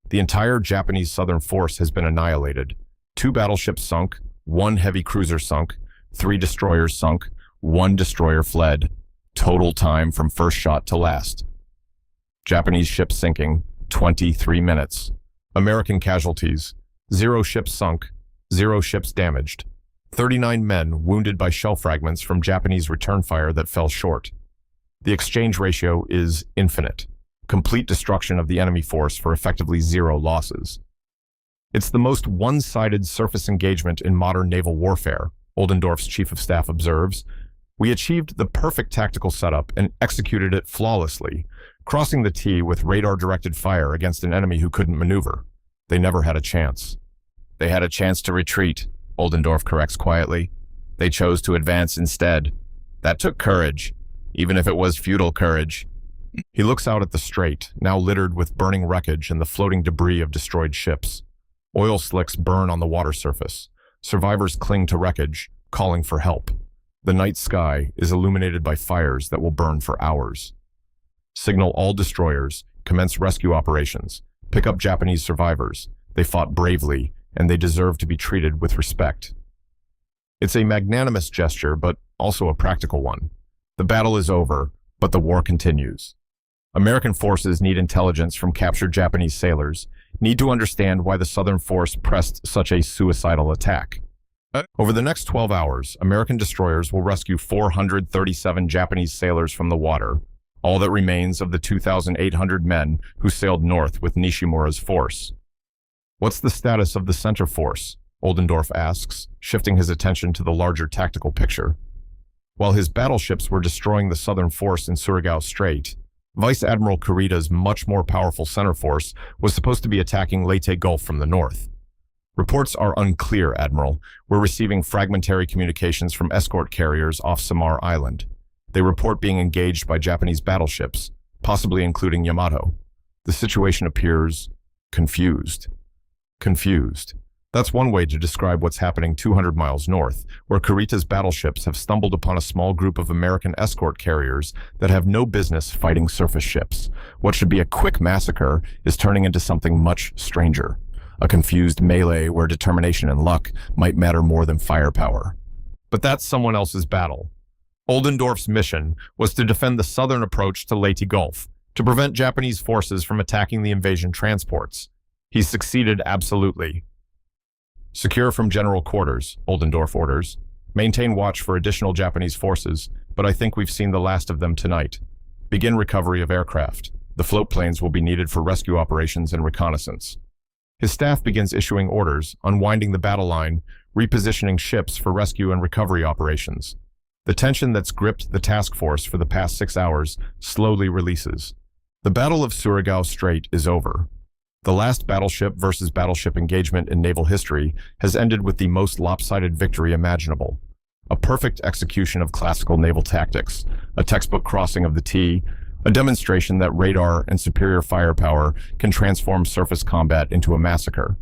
Speaker 1: The entire Japanese Southern Force has been annihilated. 2 battleships sunk, 1 heavy cruiser sunk, 3 destroyers sunk, 1 destroyer fled. Total time from first shot to last. Japanese ships sinking, 23 minutes. American casualties, 0 ships sunk, 0 ships damaged. 39 men wounded by shell fragments from Japanese return fire that fell short. The exchange ratio is infinite. Complete destruction of the enemy force for effectively 0 losses. It's the most one-sided surface engagement in modern naval warfare, Oldendorf's chief of staff observes. We achieved the perfect tactical setup and executed it flawlessly, crossing the T with radar-directed fire against an enemy who couldn't maneuver. They never had a chance. "They had a chance to retreat," Oldendorf corrects quietly. "They chose to advance instead. That took courage, even if it was futile courage." He looks out at the strait, now littered with burning wreckage and the floating debris of destroyed ships. Oil slicks burn on the water surface. Survivors cling to wreckage, calling for help. The night sky is illuminated by fires that will burn for hours. Signal all destroyers, commence rescue operations, pick up Japanese survivors. They fought bravely, and they deserve to be treated with respect. It's a magnanimous gesture, but also a practical one. The battle is over, but the war continues. American forces need intelligence from captured Japanese sailors, need to understand why the Southern Force pressed such a suicidal attack. Over the next 12 hours, American destroyers will rescue 437 Japanese sailors from the water, all that remains of the 2,800 men who sailed north with Nishimura's force. "What's the status of the center force?" Oldendorf asks, shifting his attention to the larger tactical picture. While his battleships were destroying the Southern Force in Surigao Strait, Vice Admiral Kurita's much more powerful center force was supposed to be attacking Leyte Gulf from the north. "Reports are unclear, Admiral. We're receiving fragmentary communications from escort carriers off Samar Island. They report being engaged by Japanese battleships, possibly including Yamato. The situation appears confused." Confused. That's one way to describe what's happening 200 miles north, where Kurita's battleships have stumbled upon a small group of American escort carriers that have no business fighting surface ships. What should be a quick massacre is turning into something much stranger. A confused melee where determination and luck might matter more than firepower. But that's someone else's battle. Oldendorf's mission was to defend the southern approach to Leyte Gulf, to prevent Japanese forces from attacking the invasion transports. He succeeded absolutely. "Secure from general quarters," Oldendorf orders. "Maintain watch for additional Japanese forces, but I think we've seen the last of them tonight." Begin recovery of aircraft. The float planes will be needed for rescue operations and reconnaissance. His staff begins issuing orders, unwinding the battle line, repositioning ships for rescue and recovery operations. The tension that's gripped the task force for the past 6 hours slowly releases. The Battle of Surigao Strait is over. The last battleship versus battleship engagement in naval history has ended with the most lopsided victory imaginable. A perfect execution of classical naval tactics, a textbook crossing of the T, a demonstration that radar and superior firepower can transform surface combat into a massacre.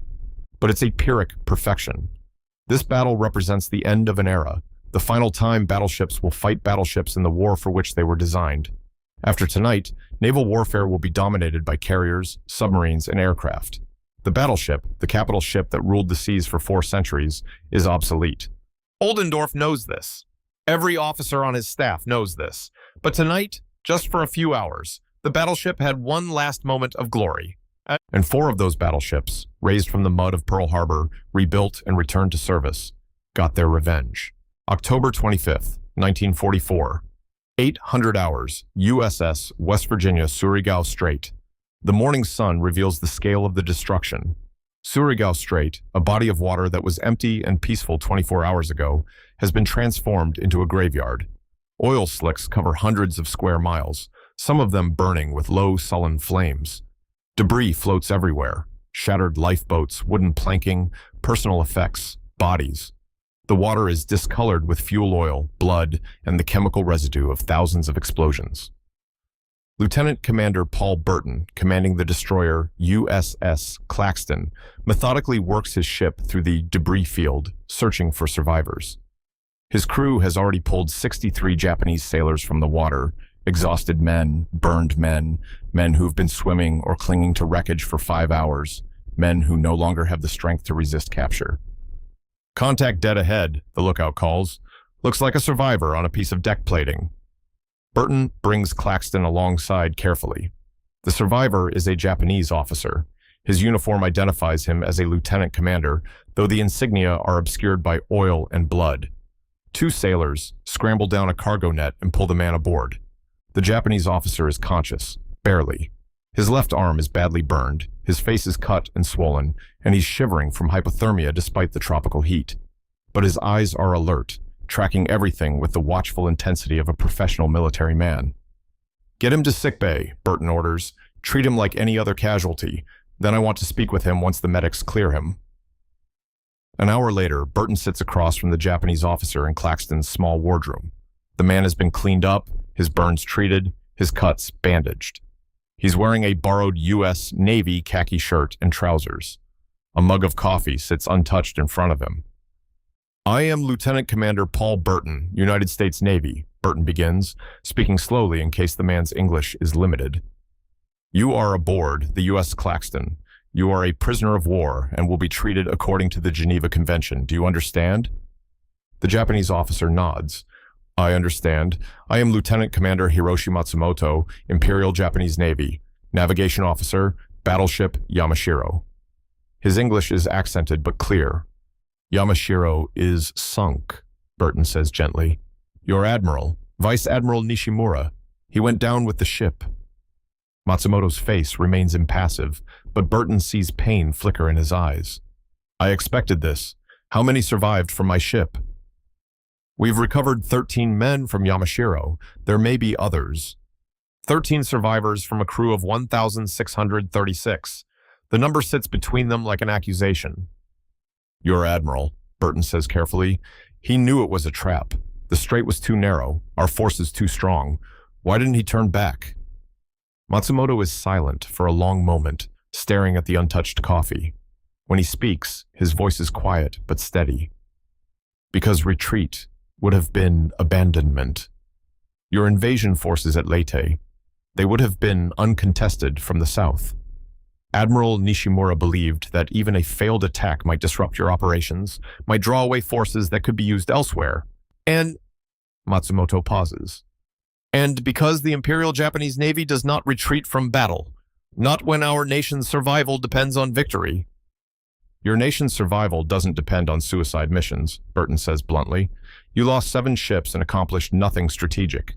Speaker 1: But it's a Pyrrhic perfection. This battle represents the end of an era, the final time battleships will fight battleships in the war for which they were designed. After tonight, naval warfare will be dominated by carriers, submarines, and aircraft. The battleship, the capital ship that ruled the seas for 4 centuries, is obsolete. Oldendorf knows this. Every officer on his staff knows this. But tonight, just for a few hours, the battleship had one last moment of glory. And 4 of those battleships, raised from the mud of Pearl Harbor, rebuilt and returned to service, got their revenge. October 25th, 1944. 800 hours, USS West Virginia Surigao Strait. The morning sun reveals the scale of the destruction. Surigao Strait, a body of water that was empty and peaceful 24 hours ago, has been transformed into a graveyard. Oil slicks cover hundreds of square miles, some of them burning with low, sullen flames. Debris floats everywhere: shattered lifeboats, wooden planking, personal effects, bodies. The water is discolored with fuel oil, blood, and the chemical residue of thousands of explosions. Lieutenant Commander Paul Burton, commanding the destroyer USS Claxton, methodically works his ship through the debris field, searching for survivors. His crew has already pulled 63 Japanese sailors from the water, exhausted men, burned men, men who've been swimming or clinging to wreckage for 5 hours, men who no longer have the strength to resist capture. "Contact dead ahead," the lookout calls. "Looks like a survivor on a piece of deck plating." Burton brings Claxton alongside carefully. The survivor is a Japanese officer. His uniform identifies him as a lieutenant commander, though the insignia are obscured by oil and blood. 2 sailors scramble down a cargo net and pull the man aboard. The Japanese officer is conscious, barely. His left arm is badly burned, his face is cut and swollen, and he's shivering from hypothermia despite the tropical heat. But his eyes are alert, tracking everything with the watchful intensity of a professional military man. "Get him to sickbay," Burton orders. "Treat him like any other casualty. Then I want to speak with him once the medics clear him." An hour later, Burton sits across from the Japanese officer in Claxton's small wardroom. The man has been cleaned up, his burns treated, his cuts bandaged. He's wearing a borrowed U.S. Navy khaki shirt and trousers. A mug of coffee sits untouched in front of him. "I am Lieutenant Commander Paul Burton, United States Navy," Burton begins, speaking slowly in case the man's English is limited. "You are aboard the U.S. Claxton. You are a prisoner of war and will be treated according to the Geneva Convention. Do you understand?" The Japanese officer nods. "I understand. I am Lieutenant Commander Hiroshi Matsumoto, Imperial Japanese Navy, Navigation Officer, Battleship Yamashiro." His English is accented but clear. "Yamashiro is sunk," Burton says gently. "Your admiral, Vice Admiral Nishimura, he went down with the ship." Matsumoto's face remains impassive, but Burton sees pain flicker in his eyes. "I expected this. How many survived from my ship?" "We've recovered 13 men from Yamashiro. There may be others." 13 survivors from a crew of 1,636. The number sits between them like an accusation. "Your admiral," Burton says carefully, "he knew it was a trap. The strait was too narrow, our forces too strong. Why didn't he turn back?" Matsumoto is silent for a long moment, staring at the untouched coffee. When he speaks, his voice is quiet but steady. "Because retreat would have been abandonment. Your invasion forces at Leyte, they would have been uncontested from the south. Admiral Nishimura believed that even a failed attack might disrupt your operations, might draw away forces that could be used elsewhere. And..." Matsumoto pauses. "And because the Imperial Japanese Navy does not retreat from battle, not when our nation's survival depends on victory." "Your nation's survival doesn't depend on suicide missions," Burton says bluntly. "You lost 7 ships and accomplished nothing strategic.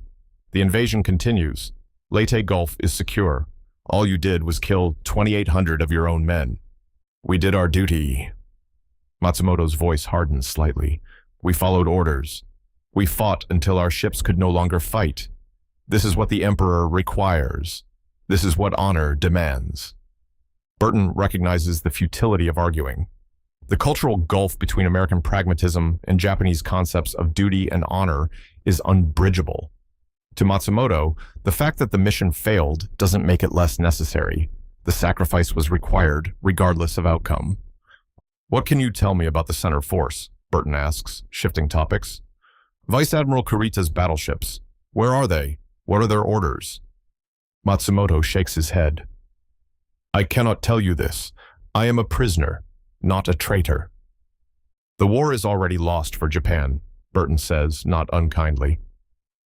Speaker 1: The invasion continues. Leyte Gulf is secure. All you did was kill 2,800 of your own men. We did our duty. Matsumoto's voice hardened slightly. We followed orders. We fought until our ships could no longer fight. This is what the Emperor requires. This is what honor demands. Burton recognizes the futility of arguing. The cultural gulf between American pragmatism and Japanese concepts of duty and honor is unbridgeable. To Matsumoto, the fact that the mission failed doesn't make it less necessary. The sacrifice was required, regardless of outcome. What can you tell me about the center force? Burton asks, shifting topics. Vice Admiral Kurita's battleships. Where are they? What are their orders? Matsumoto shakes his head. I cannot tell you this. I am a prisoner, not a traitor. The war is already lost for Japan, Burton says, not unkindly.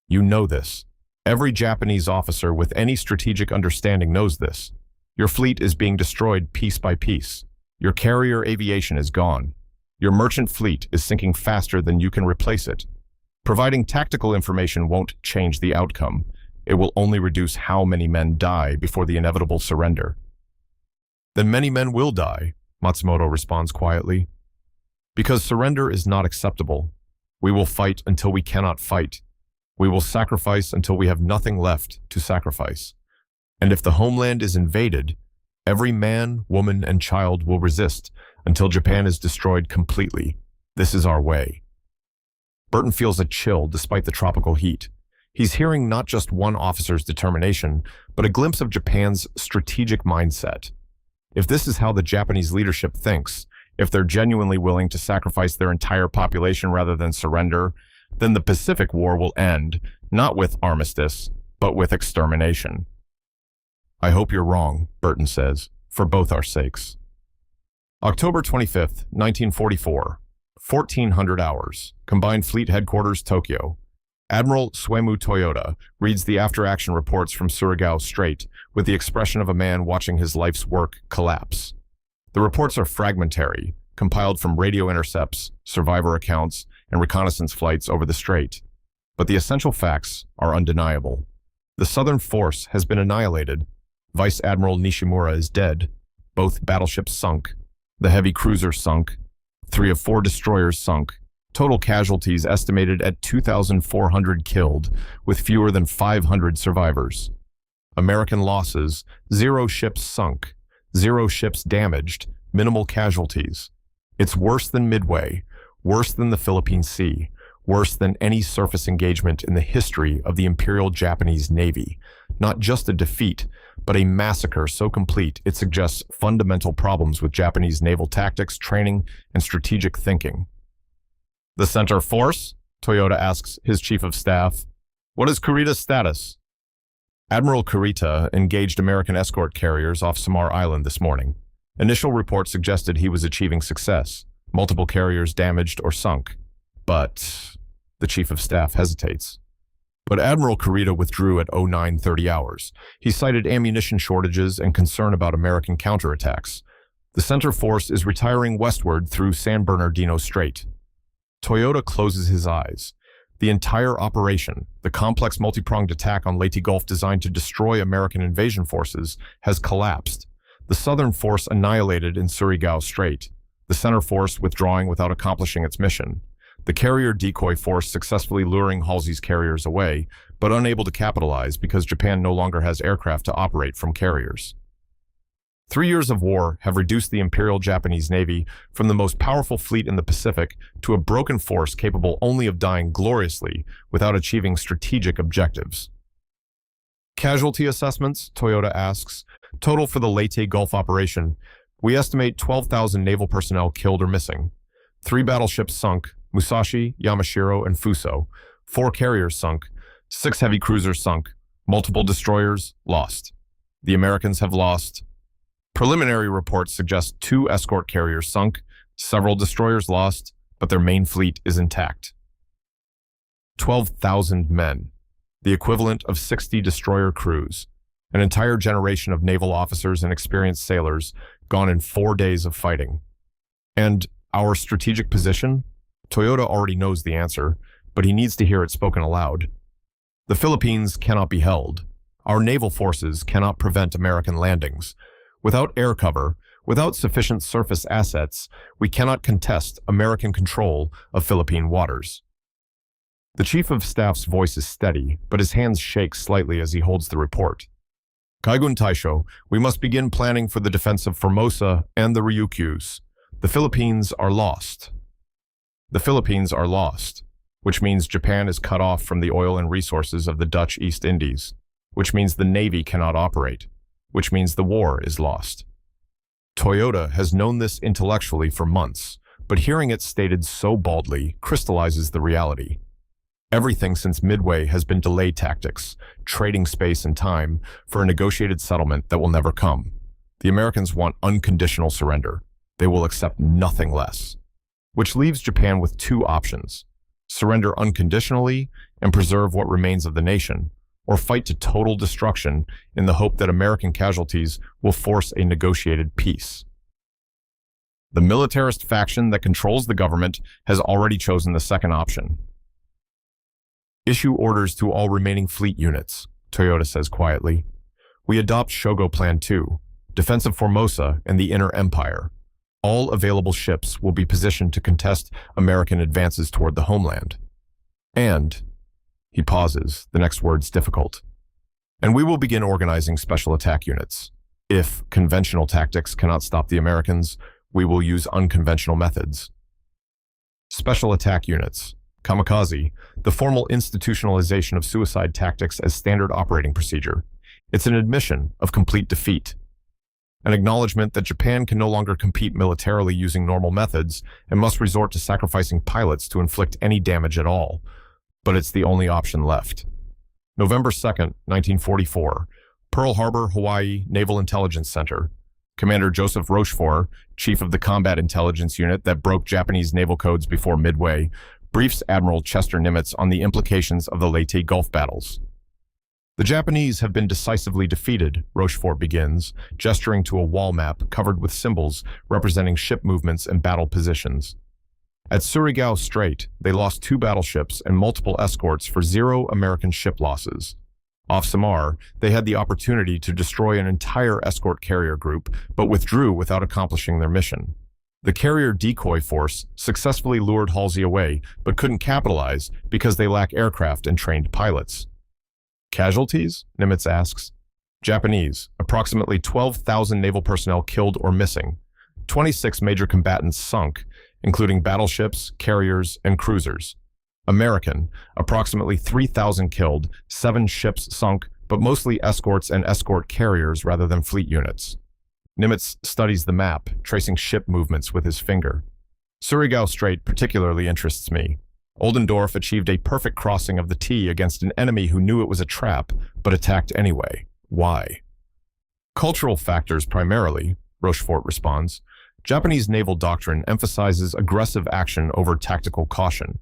Speaker 1: You know this. Every Japanese officer with any strategic understanding knows this. Your fleet is being destroyed piece by piece. Your carrier aviation is gone. Your merchant fleet is sinking faster than you can replace it. Providing tactical information won't change the outcome. It will only reduce how many men die before the inevitable surrender. Then many men will die, Matsumoto responds quietly. Because surrender is not acceptable. We will fight until we cannot fight. We will sacrifice until we have nothing left to sacrifice. And if the homeland is invaded, every man, woman, and child will resist until Japan is destroyed completely. This is our way. Burton feels a chill despite the tropical heat. He's hearing not just one officer's determination, but a glimpse of Japan's strategic mindset. If this is how the Japanese leadership thinks, if they're genuinely willing to sacrifice their entire population rather than surrender, then the Pacific War will end, not with armistice, but with extermination. I hope you're wrong, Burton says, for both our sakes. October 25th, 1944, 1400 hours, Combined Fleet Headquarters, Tokyo. Admiral Suemu Toyota reads the after-action reports from Surigao Strait with the expression of a man watching his life's work collapse. The reports are fragmentary, compiled from radio intercepts, survivor accounts, and reconnaissance flights over the strait. But the essential facts are undeniable. The Southern force has been annihilated. Vice Admiral Nishimura is dead. Both battleships sunk. The heavy cruiser sunk. 3 of 4 destroyers sunk. Total casualties estimated at 2,400 killed, with fewer than 500 survivors. American losses: 0 ships sunk, 0 ships damaged, minimal casualties. It's worse than Midway, worse than the Philippine Sea, worse than any surface engagement in the history of the Imperial Japanese Navy. Not just a defeat, but a massacre so complete it suggests fundamental problems with Japanese naval tactics, training, and strategic thinking. The center force? Toyota asks his chief of staff. What is Kurita's status? Admiral Kurita engaged American escort carriers off Samar Island this morning. Initial reports suggested he was achieving success. Multiple carriers damaged or sunk. But the chief of staff hesitates. But Admiral Kurita withdrew at 09:30 hours. He cited ammunition shortages and concern about American counterattacks. The center force is retiring westward through San Bernardino Strait. Toyota closes his eyes. The entire operation, the complex multi-pronged attack on Leyte Gulf designed to destroy American invasion forces, has collapsed. The southern force annihilated in Surigao Strait. The center force withdrawing without accomplishing its mission. The carrier decoy force successfully luring Halsey's carriers away, but unable to capitalize because Japan no longer has aircraft to operate from carriers. 3 years of war have reduced the Imperial Japanese Navy from the most powerful fleet in the Pacific to a broken force capable only of dying gloriously without achieving strategic objectives. Casualty assessments, Toyota asks. Total for the Leyte Gulf operation. We estimate 12,000 naval personnel killed or missing. 3 battleships sunk, Musashi, Yamashiro, and Fuso. 4 carriers sunk. 6 heavy cruisers sunk. Multiple destroyers lost. The Americans have lost. Preliminary reports suggest 2 escort carriers sunk, several destroyers lost, but their main fleet is intact. 12,000 men, the equivalent of 60 destroyer crews, an entire generation of naval officers and experienced sailors gone in 4 days of fighting. And our strategic position? Toyota already knows the answer, but he needs to hear it spoken aloud. The Philippines cannot be held. Our naval forces cannot prevent American landings. Without air cover, without sufficient surface assets, we cannot contest American control of Philippine waters. The Chief of Staff's voice is steady, but his hands shake slightly as he holds the report. Kaigun Taisho, we must begin planning for the defense of Formosa and the Ryukyus. The Philippines are lost. The Philippines are lost, which means Japan is cut off from the oil and resources of the Dutch East Indies, which means the Navy cannot operate, which means the war is lost. Toyota has known this intellectually for months, but hearing it stated so baldly crystallizes the reality. Everything since Midway has been delay tactics, trading space and time for a negotiated settlement that will never come. The Americans want unconditional surrender. They will accept nothing less. Which leaves Japan with two options: surrender unconditionally and preserve what remains of the nation, or fight to total destruction in the hope that American casualties will force a negotiated peace. The militarist faction that controls the government has already chosen the second option. Issue orders to all remaining fleet units, Toyota says quietly. We adopt Shogo Plan 2, defense of Formosa and the Inner Empire. All available ships will be positioned to contest American advances toward the homeland. And, he pauses, the next word's difficult. And we will begin organizing special attack units. If conventional tactics cannot stop the Americans, we will use unconventional methods. Special attack units. Kamikaze, the formal institutionalization of suicide tactics as standard operating procedure. It's an admission of complete defeat. An acknowledgement that Japan can no longer compete militarily using normal methods and must resort to sacrificing pilots to inflict any damage at all. But it's the only option left. November 2nd, 1944, Pearl Harbor, Hawaii Naval Intelligence Center. Commander Joseph Rochefort, chief of the combat intelligence unit that broke Japanese naval codes before Midway, briefs Admiral Chester Nimitz on the implications of the Leyte Gulf battles. The Japanese have been decisively defeated, Rochefort begins, gesturing to a wall map covered with symbols representing ship movements and battle positions. At Surigao Strait, they lost 2 battleships and multiple escorts for 0 American ship losses. Off Samar, they had the opportunity to destroy an entire escort carrier group, but withdrew without accomplishing their mission. The carrier decoy force successfully lured Halsey away, but couldn't capitalize because they lack aircraft and trained pilots. Casualties? Nimitz asks. Japanese, approximately 12,000 naval personnel killed or missing. 26 major combatants sunk, including battleships, carriers, and cruisers. American, approximately 3,000 killed, 7 ships sunk, but mostly escorts and escort carriers rather than fleet units. Nimitz studies the map, tracing ship movements with his finger. Surigao Strait particularly interests me. Oldendorf achieved a perfect crossing of the T against an enemy who knew it was a trap, but attacked anyway. Why? Cultural factors primarily, Rochefort responds. Japanese naval doctrine emphasizes aggressive action over tactical caution.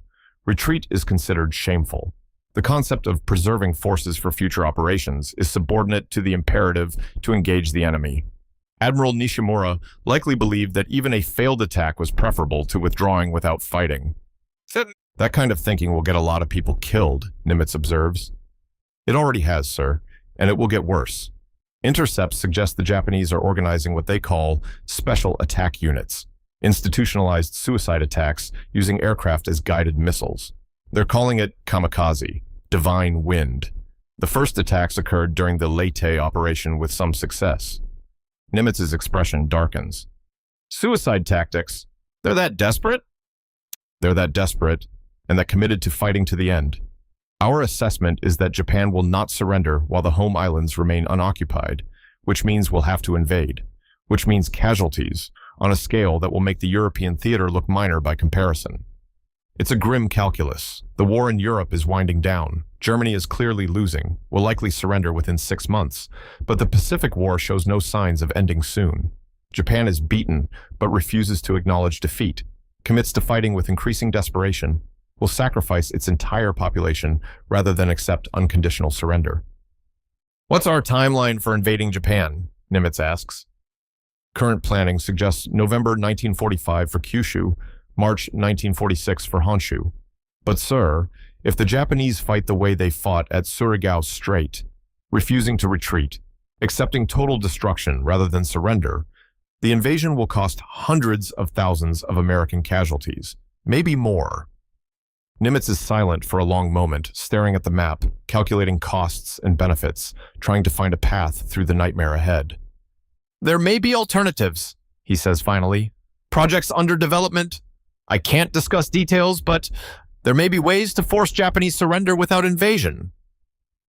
Speaker 1: Retreat is considered shameful. The concept of preserving forces for future operations is subordinate to the imperative to engage the enemy. Admiral Nishimura likely believed that even a failed attack was preferable to withdrawing without fighting. That kind of thinking will get a lot of people killed, Nimitz observes. It already has, sir, and it will get worse. Intercepts suggest the Japanese are organizing what they call special attack units, institutionalized suicide attacks using aircraft as guided missiles. They're calling it Kamikaze, divine wind. The first attacks occurred during the Leyte operation with some success. Nimitz's expression darkens. Suicide tactics? They're that desperate? They're that desperate, and that committed to fighting to the end. Our assessment is that Japan will not surrender while the home islands remain unoccupied, which means we'll have to invade, which means casualties, on a scale that will make the European theater look minor by comparison. It's a grim calculus. The war in Europe is winding down. Germany is clearly losing, will likely surrender within 6 months, but the Pacific War shows no signs of ending soon. Japan is beaten, but refuses to acknowledge defeat, commits to fighting with increasing desperation, will sacrifice its entire population rather than accept unconditional surrender. What's our timeline for invading Japan? Nimitz asks. Current planning suggests November 1945 for Kyushu, March 1946 for Honshu. But sir, if the Japanese fight the way they fought at Surigao Strait, refusing to retreat, accepting total destruction rather than surrender, the invasion will cost hundreds of thousands of American casualties, maybe more. Nimitz is silent for a long moment, staring at the map, calculating costs and benefits, trying to find a path through the nightmare ahead. "There may be alternatives," he says finally. "Projects under development. I can't discuss details, but there may be ways to force Japanese surrender without invasion."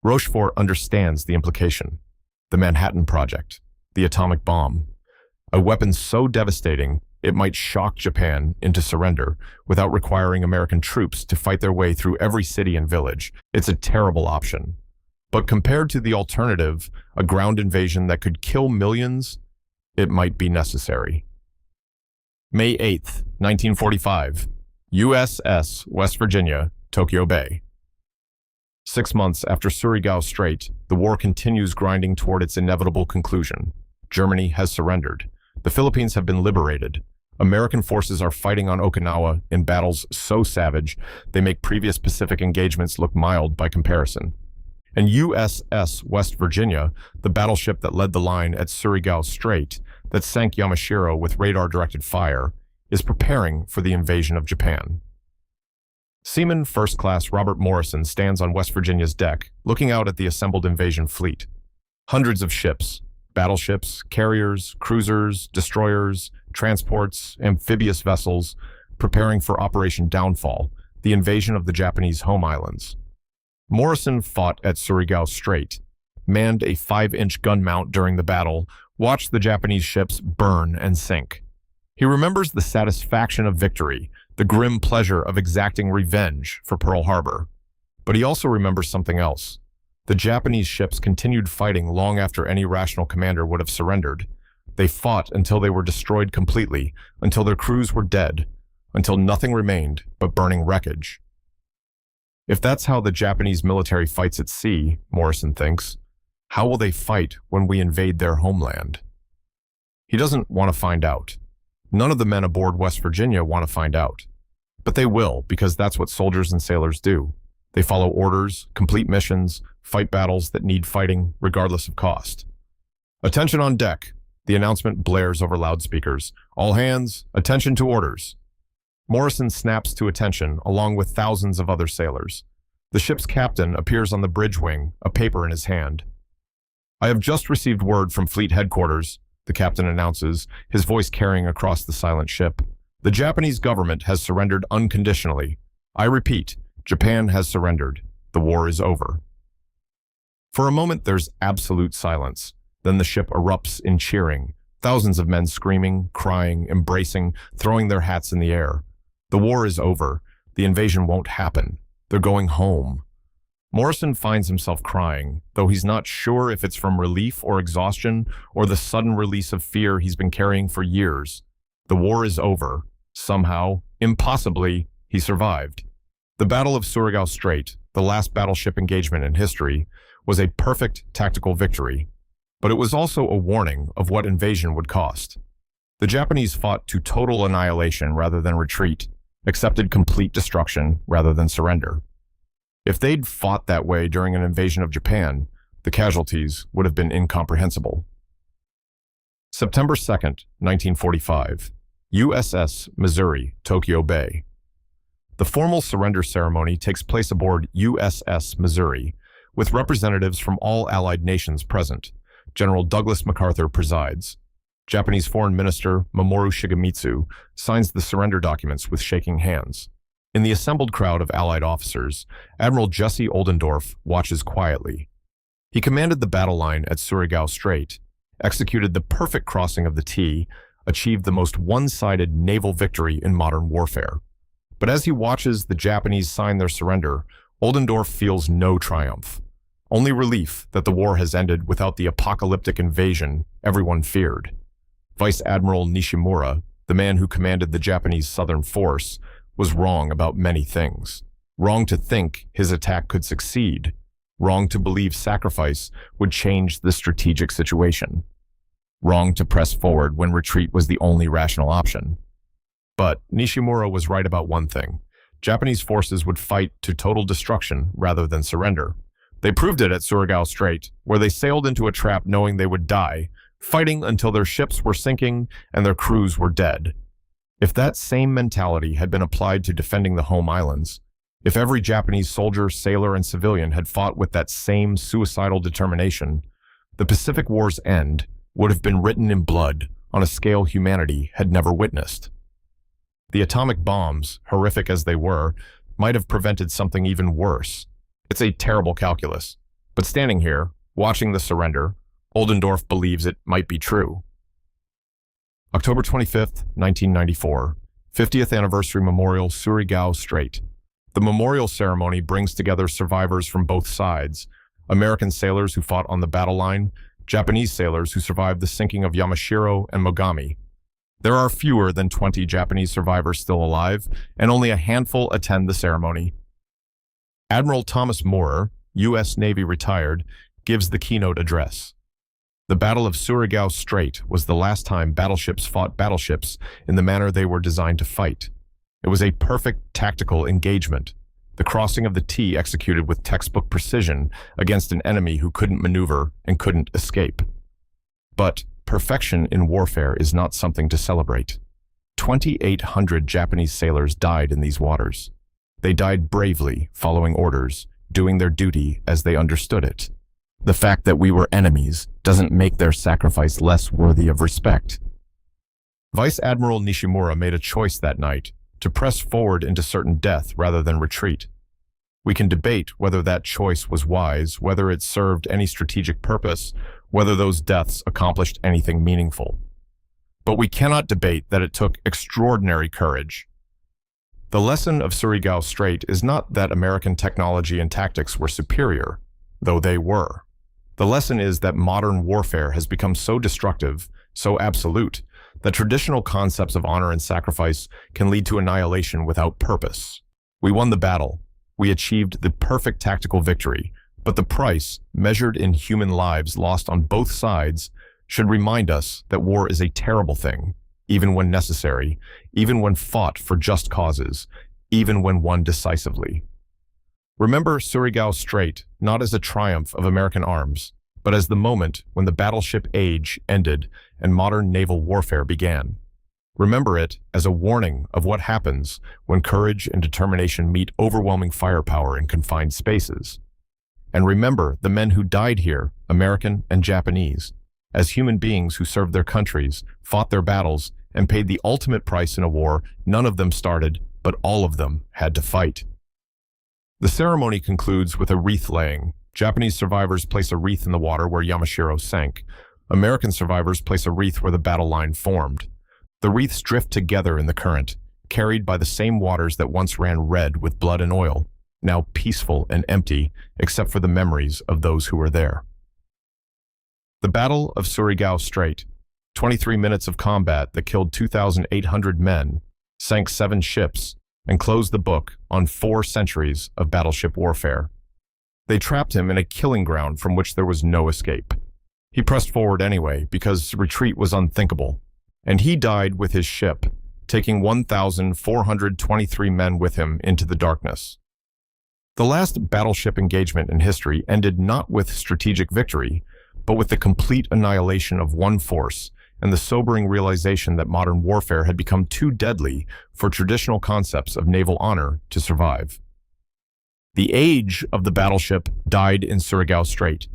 Speaker 1: Rochefort understands the implication. The Manhattan Project, the atomic bomb, a weapon so devastating it might shock Japan into surrender without requiring American troops to fight their way through every city and village. It's a terrible option. But compared to the alternative, a ground invasion that could kill millions, it might be necessary. May 8th, 1945, USS West Virginia, Tokyo Bay. 6 months after Surigao Strait, the war continues grinding toward its inevitable conclusion. Germany has surrendered. The Philippines have been liberated. American forces are fighting on Okinawa in battles so savage they make previous Pacific engagements look mild by comparison. And USS West Virginia, the battleship that led the line at Surigao Strait, that sank Yamashiro with radar-directed fire, is preparing for the invasion of Japan. Seaman First Class Robert Morrison stands on West Virginia's deck, looking out at the assembled invasion fleet. Hundreds of ships, battleships, carriers, cruisers, destroyers, transports, amphibious vessels, preparing for Operation Downfall, the invasion of the Japanese home islands. Morrison fought at Surigao Strait, manned a 5-inch gun mount during the battle, watched the Japanese ships burn and sink. He remembers the satisfaction of victory, the grim pleasure of exacting revenge for Pearl Harbor. But he also remembers something else. The Japanese ships continued fighting long after any rational commander would have surrendered. They fought until they were destroyed completely, until their crews were dead, until nothing remained but burning wreckage. If that's how the Japanese military fights at sea, Morrison thinks, how will they fight when we invade their homeland? He doesn't want to find out. None of the men aboard West Virginia want to find out. But they will, because that's what soldiers and sailors do. They follow orders, complete missions, fight battles that need fighting, regardless of cost. "Attention on deck," the announcement blares over loudspeakers. "All hands, attention to orders." Morrison snaps to attention, along with thousands of other sailors. The ship's captain appears on the bridge wing, a paper in his hand. "I have just received word from Fleet Headquarters," the captain announces, his voice carrying across the silent ship. "The Japanese government has surrendered unconditionally. I repeat, Japan has surrendered. The war is over." For a moment, there's absolute silence. Then the ship erupts in cheering, thousands of men screaming, crying, embracing, throwing their hats in the air. The war is over. The invasion won't happen. They're going home. Morrison finds himself crying, though he's not sure if it's from relief or exhaustion or the sudden release of fear he's been carrying for years. The war is over. Somehow, impossibly, he survived. The Battle of Surigao Strait, the last battleship engagement in history, was a perfect tactical victory, but it was also a warning of what invasion would cost. The Japanese fought to total annihilation rather than retreat, accepted complete destruction rather than surrender. If they'd fought that way during an invasion of Japan, the casualties would have been incomprehensible. September 2nd, 1945, USS Missouri, Tokyo Bay. The formal surrender ceremony takes place aboard USS Missouri, with representatives from all Allied nations present. General Douglas MacArthur presides. Japanese Foreign Minister Mamoru Shigemitsu signs the surrender documents with shaking hands. In the assembled crowd of Allied officers, Admiral Jesse Oldendorf watches quietly. He commanded the battle line at Surigao Strait, executed the perfect crossing of the T, achieved the most one-sided naval victory in modern warfare. But as he watches the Japanese sign their surrender, Oldendorf feels no triumph. Only relief that the war has ended without the apocalyptic invasion everyone feared. Vice Admiral Nishimura, the man who commanded the Japanese Southern Force, was wrong about many things. Wrong to think his attack could succeed. Wrong to believe sacrifice would change the strategic situation. Wrong to press forward when retreat was the only rational option. But Nishimura was right about one thing. Japanese forces would fight to total destruction rather than surrender. They proved it at Surigao Strait, where they sailed into a trap knowing they would die, fighting until their ships were sinking and their crews were dead. If that same mentality had been applied to defending the home islands, if every Japanese soldier, sailor, and civilian had fought with that same suicidal determination, the Pacific War's end would have been written in blood on a scale humanity had never witnessed. The atomic bombs, horrific as they were, might have prevented something even worse. It's a terrible calculus, but standing here, watching the surrender, Oldendorf believes it might be true. October 25th, 1994, 50th Anniversary Memorial, Surigao Strait. The memorial ceremony brings together survivors from both sides, American sailors who fought on the battle line, Japanese sailors who survived the sinking of Yamashiro and Mogami. There are fewer than 20 Japanese survivors still alive, and only a handful attend the ceremony. Admiral Thomas Moorer, U.S. Navy retired, gives the keynote address. The Battle of Surigao Strait was the last time battleships fought battleships in the manner they were designed to fight. It was a perfect tactical engagement, the crossing of the T executed with textbook precision against an enemy who couldn't maneuver and couldn't escape. But perfection in warfare is not something to celebrate. 2,800 Japanese sailors died in these waters. They died bravely, following orders, doing their duty as they understood it. The fact that we were enemies doesn't make their sacrifice less worthy of respect. Vice Admiral Nishimura made a choice that night to press forward into certain death rather than retreat. We can debate whether that choice was wise, whether it served any strategic purpose, whether those deaths accomplished anything meaningful. But we cannot debate that it took extraordinary courage. The lesson of Surigao Strait is not that American technology and tactics were superior, though they were. The lesson is that modern warfare has become so destructive, so absolute, that traditional concepts of honor and sacrifice can lead to annihilation without purpose. We won the battle. We achieved the perfect tactical victory, but the price, measured in human lives lost on both sides, should remind us that war is a terrible thing, even when necessary, even when fought for just causes, even when won decisively. Remember Surigao Strait not as a triumph of American arms, but as the moment when the battleship age ended and modern naval warfare began. Remember it as a warning of what happens when courage and determination meet overwhelming firepower in confined spaces. And remember the men who died here, American and Japanese, as human beings who served their countries, fought their battles, and paid the ultimate price in a war none of them started, but all of them had to fight. The ceremony concludes with a wreath laying. Japanese survivors place a wreath in the water where Yamashiro sank. American survivors place a wreath where the battle line formed. The wreaths drift together in the current, carried by the same waters that once ran red with blood and oil, now peaceful and empty except for the memories of those who were there. The Battle of Surigao Strait, 23 minutes of combat that killed 2,800 men, sank 7 ships, and closed the book on 4 centuries of battleship warfare. They trapped him in a killing ground from which there was no escape. He pressed forward anyway because retreat was unthinkable, and he died with his ship, taking 1,423 men with him into the darkness. The last battleship engagement in history ended not with strategic victory, but with the complete annihilation of one force and the sobering realization that modern warfare had become too deadly for traditional concepts of naval honor to survive. The age of the battleship died in Surigao Strait,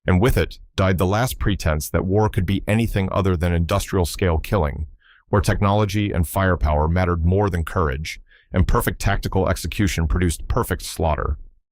Speaker 1: and with it died the last pretense that war could be anything other than industrial-scale killing, where technology and firepower mattered more than courage, and perfect tactical execution produced perfect slaughter.